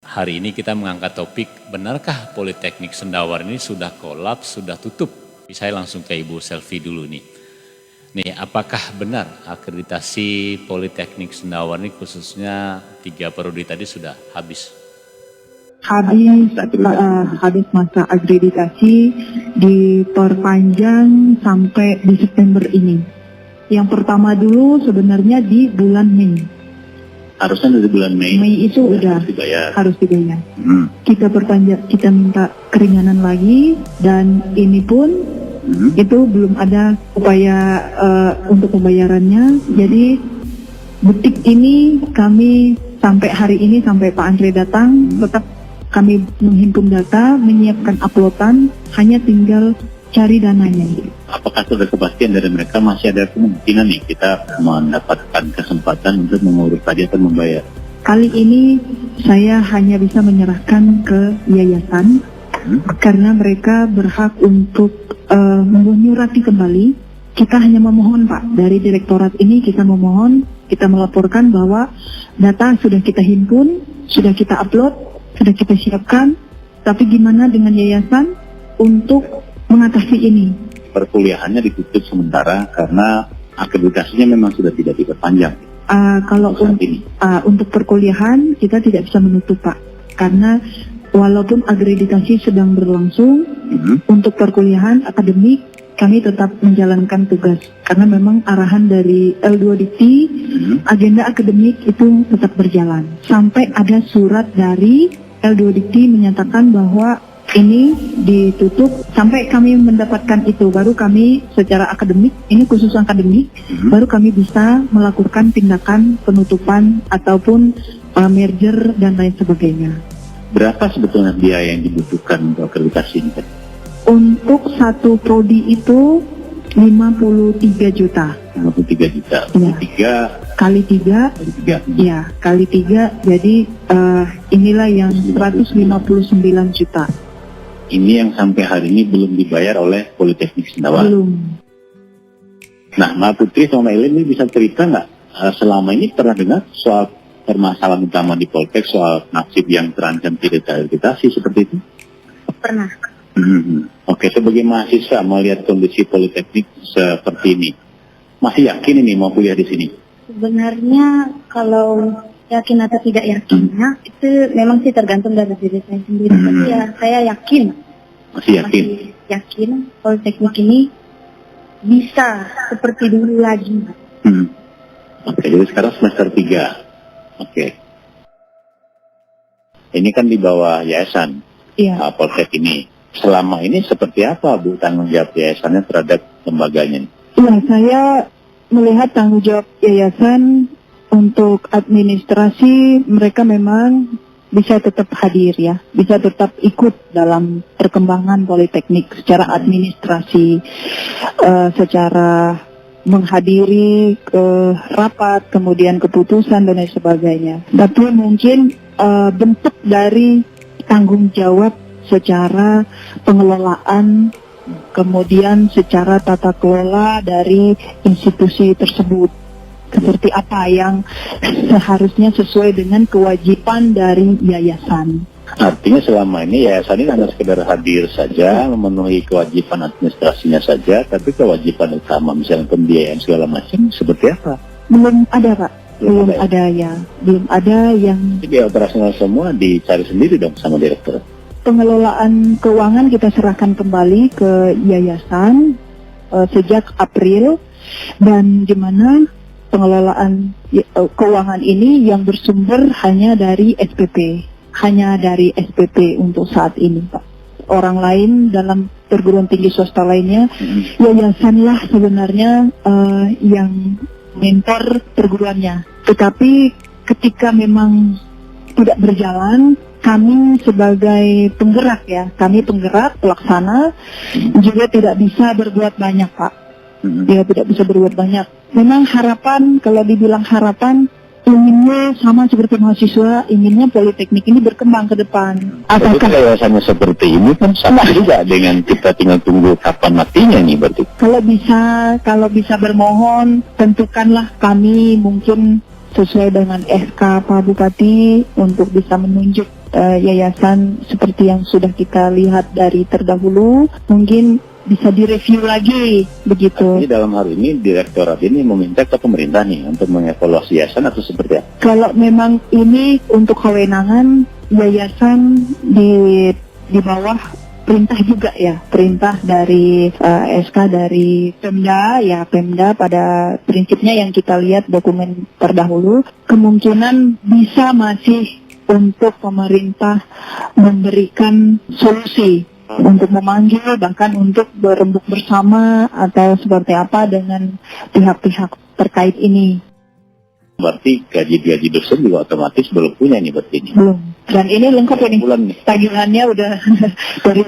Hari ini kita mengangkat topik, benarkah Politeknik Sendawar ini sudah kolaps, sudah tutup? Saya langsung ke Ibu Selvi dulu nih. Nih, apakah benar akreditasi Politeknik Sendawar ini khususnya 3 prodi tadi sudah habis? Habis masa akreditasi, diperpanjang sampai di September ini. Yang pertama dulu sebenarnya di bulan Mei. Harusnya dari bulan Mei. Mei itu udah harus dibayar. Kita perpanjang, kita minta keringanan lagi, dan ini pun itu belum ada upaya untuk pembayarannya. Jadi detik ini kami sampai hari ini, sampai Pak Andre datang, tetap kami menghimpun data, menyiapkan uploadan, hanya tinggal cari dananya. Apakah sudah kepastian dari mereka masih ada kemungkinan nih kita mendapatkan kesempatan untuk mengurus tadi atau membayar? Kali ini saya hanya bisa menyerahkan ke yayasan karena mereka berhak untuk menyurati kembali. Kita hanya memohon, Pak, dari direktorat ini kita memohon, kita melaporkan bahwa data sudah kita himpun, sudah kita upload, sudah kita siapkan, tapi gimana dengan yayasan untuk mengatasi ini? Perkuliahannya ditutup sementara karena akreditasinya memang sudah tidak diperpanjang. Kalau untuk perkuliahan kita tidak bisa menutup, Pak, karena walaupun akreditasi sedang berlangsung, untuk perkuliahan akademik kami tetap menjalankan tugas karena memang arahan dari L2DT, agenda akademik itu tetap berjalan sampai ada surat dari L2DT menyatakan bahwa ini ditutup. Sampai kami mendapatkan itu, baru kami secara akademik, ini khusus akademik, baru kami bisa melakukan tindakan penutupan ataupun merger dan lain sebagainya. Berapa sebetulnya biaya yang dibutuhkan untuk akreditasi ini? Untuk satu prodi itu 53 juta. 53 juta. Ya. Kali 3. Ya, kali 3. Jadi inilah yang 159 juta. Ini yang sampai hari ini belum dibayar oleh Politeknik Sendawar. Belum. Nah, Mbak Putri sama Elin ini bisa cerita nggak selama ini pernah dengar soal permasalahan utama di Poltek, soal nasib yang terancam tidak terakreditasi seperti itu? Pernah. Oke, sebagai mahasiswa melihat kondisi Politeknik seperti ini, masih yakin ini mau kuliah di sini? Sebenarnya kalau yakin atau tidak yakinnya itu memang sih tergantung dari diri saya sendiri. Tapi ya saya yakin. Masih yakin? Masih yakin Politeknik ini bisa seperti dulu lagi. Oke, jadi sekarang semester 3. Oke. Ini kan di bawah yayasan Poltek ini. Selama ini seperti apa, Bu, tanggung jawab yayasannya terhadap lembaganya? Ya, saya melihat tanggung jawab yayasan untuk administrasi, mereka memang bisa tetap hadir ya, bisa tetap ikut dalam perkembangan Politeknik secara administrasi, secara menghadiri ke rapat, kemudian keputusan dan lain sebagainya. Tapi mungkin bentuk dari tanggung jawab secara pengelolaan, kemudian secara tata kelola dari institusi tersebut. Seperti apa yang seharusnya sesuai dengan kewajiban dari yayasan. Artinya selama ini yayasan ini hanya sekedar hadir saja, memenuhi kewajiban administrasinya saja, tapi kewajiban utama misalnya pembiayaan segala macam seperti apa? Belum ada, Pak. Belum ada ya. Belum ada yang... Jadi operasional semua dicari sendiri dong sama direktur? Pengelolaan keuangan kita serahkan kembali ke yayasan sejak April, dan di mana pengelolaan keuangan ini yang bersumber hanya dari SPP. Hanya dari SPP untuk saat ini, Pak. Orang lain dalam perguruan tinggi swasta lainnya, yayasanlah sebenarnya yang mentor perguruannya. Tetapi ketika memang tidak berjalan, kami sebagai penggerak ya, kami penggerak, pelaksana, juga tidak bisa berbuat banyak, Pak. Dia tidak bisa berbuat banyak. Memang harapan, kalau dibilang harapan, inginnya sama seperti mahasiswa, inginnya Politeknik ini berkembang ke depan. Apakah yayasannya seperti ini kan sama juga dengan kita tinggal tunggu kapan matinya nih berarti? Kalau bisa bermohon, tentukanlah kami mungkin sesuai dengan SK Pak Bupati untuk bisa menunjuk yayasan seperti yang sudah kita lihat dari terdahulu, mungkin bisa direview lagi begitu. Jadi dalam hal ini direktorat ini meminta ke pemerintah nih untuk mengevaluasi yayasan atau seperti apa? Kalau memang ini untuk kewenangan yayasan di bawah perintah juga ya, perintah dari SK dari Pemda ya, Pemda pada prinsipnya yang kita lihat dokumen terdahulu, kemungkinan bisa masih untuk pemerintah memberikan solusi untuk memanggil, bahkan untuk berembuk bersama atau seperti apa dengan pihak-pihak terkait ini. Berarti gaji-gaji dosen juga otomatis belum punya nih berarti ini. Belum. Dan ini lengkap ini. Bulan nih. Tagihannya udah dari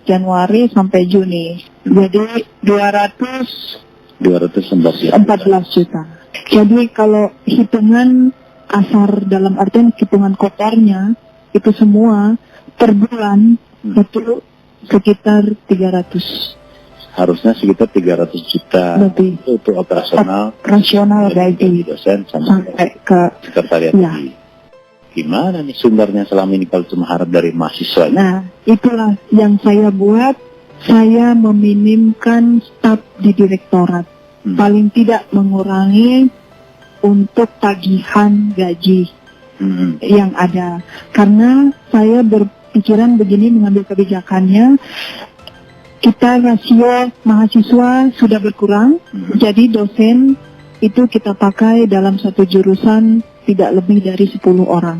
Januari sampai Juni. Jadi 214 juta. Jadi kalau hitungan asar dalam artian hitungan kotornya itu semua per bulan itu sekitar 300. Harusnya sekitar 300 juta lebih itu untuk operasional gaji dosen sampai ke sekretariat. Ya. Gimana nih sumbernya selama ini kalau cuma harap dari mahasiswa? Nah, itulah yang saya buat. Saya meminimkan staf di direktorat. Paling tidak mengurangi untuk tagihan gaji yang ada. Karena saya berpikiran begini mengambil kebijakannya, kita rasio mahasiswa sudah berkurang, jadi dosen itu kita pakai dalam satu jurusan tidak lebih dari 10 orang.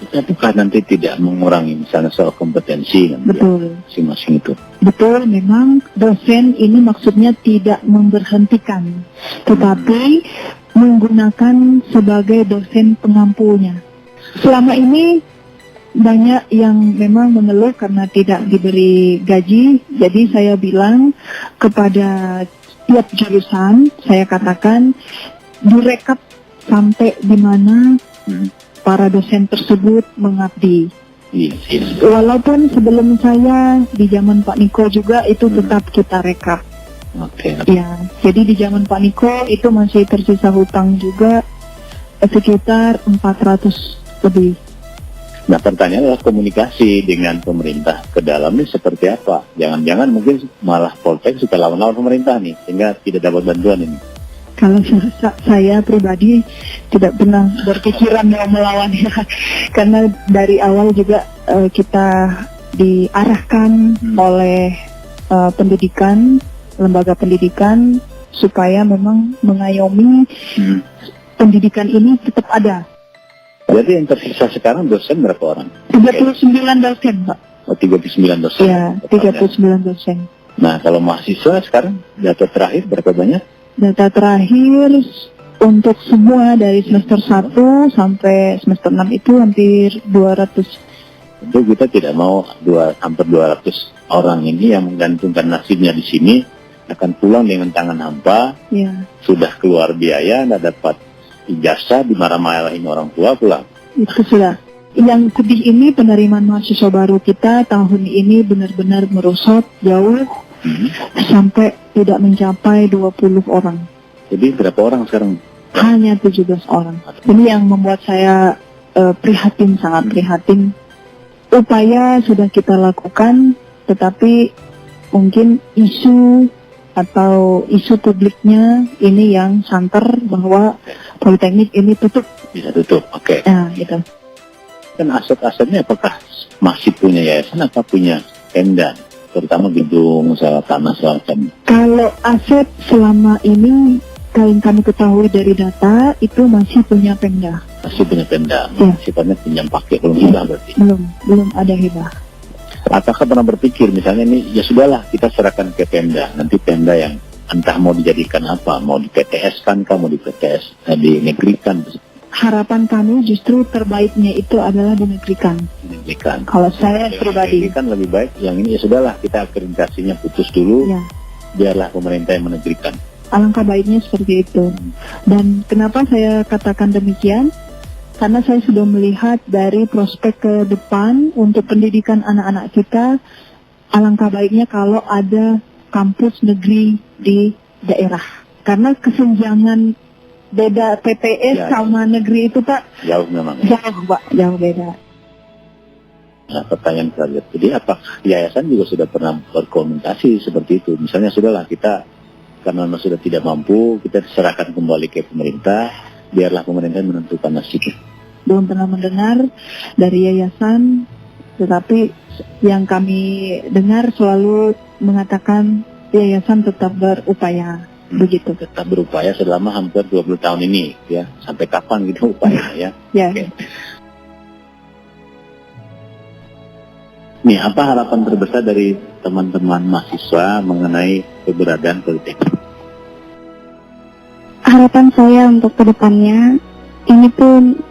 Apakah nanti tidak mengurangi misalnya soal kompetensi Betul. masing-masing itu? Betul, memang dosen ini maksudnya tidak memberhentikan, tetapi menggunakan sebagai dosen pengampunya. Selama ini banyak yang memang mengeluh karena tidak diberi gaji, jadi saya bilang kepada tiap jurusan, saya katakan direkap sampai di mana para dosen tersebut mengabdi. Iya. Walaupun sebelum saya di zaman Pak Niko juga itu tetap kita rekap. Oke. Ya, jadi di zaman Pak Niko itu masih tersisa hutang juga sekitar 400 lebih. Nah, pertanyaan adalah komunikasi dengan pemerintah ke dalam ini seperti apa? Jangan-jangan mungkin malah Poltek suka lawan-lawan pemerintah nih, sehingga tidak dapat bantuan ini. Kalau saya pribadi tidak pernah berpikiran mau melawan ya, karena dari awal juga kita diarahkan oleh pendidikan, lembaga pendidikan, supaya memang mengayomi pendidikan ini tetap ada. Jadi yang tersisa sekarang dosen berapa orang? 39 dosen, Pak. Oh, 39 dosen. Ya, 39 dosen. Nah, kalau mahasiswa sekarang data terakhir berapa banyak? Data terakhir untuk semua dari semester 1 sampai semester 6 itu hampir 200. Tentu kita tidak mau hampir 200 orang ini yang menggantungkan nasibnya di sini akan pulang dengan tangan hampa. Ya, Sudah keluar biaya, nggak dapat ijazah, dimarah-marahin orang tua pulang. itu sudah. Yang sedih ini penerimaan mahasiswa baru kita tahun ini benar-benar merosot jauh sampai tidak mencapai 20 orang. Jadi berapa orang sekarang? Hanya 17 orang. Ini yang membuat saya prihatin, sangat prihatin. Upaya sudah kita lakukan, tetapi mungkin isu atau isu publiknya ini yang santer bahwa Politeknik ini tutup. Bisa tutup, oke. Nah, gitu. Kan aset-asetnya apakah masih punya yayasan atau punya Pemda? Terutama gedung, usaha tanah, segala macam. Kalau aset selama ini yang kami ketahui dari data itu masih punya Pemda. Masih punya Pemda, Ya. sifatnya pinjam pakai, belum hibah berarti. Belum ada hibah. Apakah pernah berpikir misalnya ini, ya sudahlah kita serahkan ke Pemda, nanti Pemda yang entah mau dijadikan apa, mau di PTS kan, mau di PTS, dinegrikan. Harapan kami justru terbaiknya itu adalah dinegrikan. Dinegrikan. Kalau saya pribadi. Kan lebih baik yang ini, ya sudahlah kita akreditasinya putus dulu, Ya. biarlah pemerintah yang menegrikan. Alangkah baiknya seperti itu. Dan kenapa saya katakan demikian? Karena saya sudah melihat dari prospek ke depan untuk pendidikan anak-anak kita, alangkah baiknya kalau ada kampus negeri di daerah. Karena kesenjangan beda PTS Ya. sama negeri itu Pak, Jauh memang. jauh Pak, jauh beda. Nah, pertanyaan selanjutnya, jadi apakah yayasan juga sudah pernah berkomunikasi seperti itu? Misalnya sudahlah kita, karena sudah tidak mampu, kita serahkan kembali ke pemerintah, biarlah pemerintah menentukan nasibnya. Belum pernah mendengar dari yayasan, tetapi yang kami dengar selalu mengatakan yayasan tetap berupaya. Begitu. Tetap berupaya selama hampir 20 tahun ini, ya. Sampai kapan gitu upaya, ya? Ya. Oke. Nih, apa harapan terbesar dari teman-teman mahasiswa mengenai keberadaan Politeknik? Harapan saya untuk kedepannya, ini pun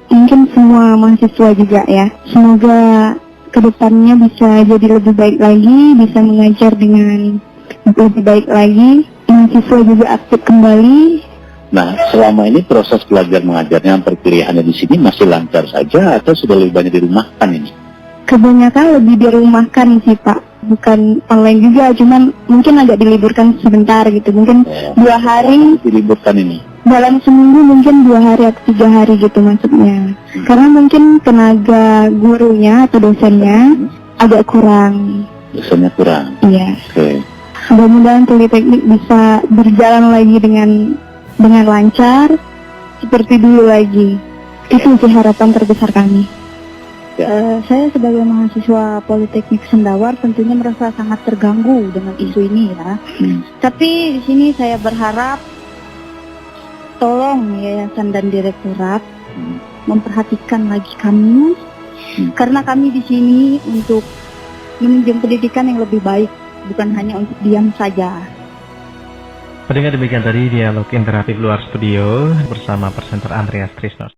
mungkin semua mahasiswa juga ya. Semoga kedepannya bisa jadi lebih baik lagi, bisa mengajar dengan lebih baik lagi. Mahasiswa juga aktif kembali. Nah, selama ini proses belajar mengajarnya, perkuliahannya di sini masih lancar saja atau sudah lebih banyak dirumahkan ini? Kebanyakan lebih dirumahkan sih Pak, bukan online juga, cuman mungkin agak diliburkan sebentar gitu, mungkin 2 hari. Diliburkan ini? Dalam seminggu mungkin 2 hari atau 3 hari gitu maksudnya. Karena mungkin tenaga gurunya atau dosennya agak kurang. Dosennya kurang? Iya. Oke. Mudah-mudahan Politeknik bisa berjalan lagi dengan lancar seperti dulu lagi. Itu sih harapan terbesar kami. Saya sebagai mahasiswa Politeknik Sendawar tentunya merasa sangat terganggu dengan isu ini ya. Tapi di sini saya berharap tolong yayasan dan direktorat memperhatikan lagi kami, karena kami di sini untuk menunjang pendidikan yang lebih baik, bukan hanya untuk diam saja. Pendengar, demikian tadi dialog interaktif luar studio bersama presenter Andreas Trisno.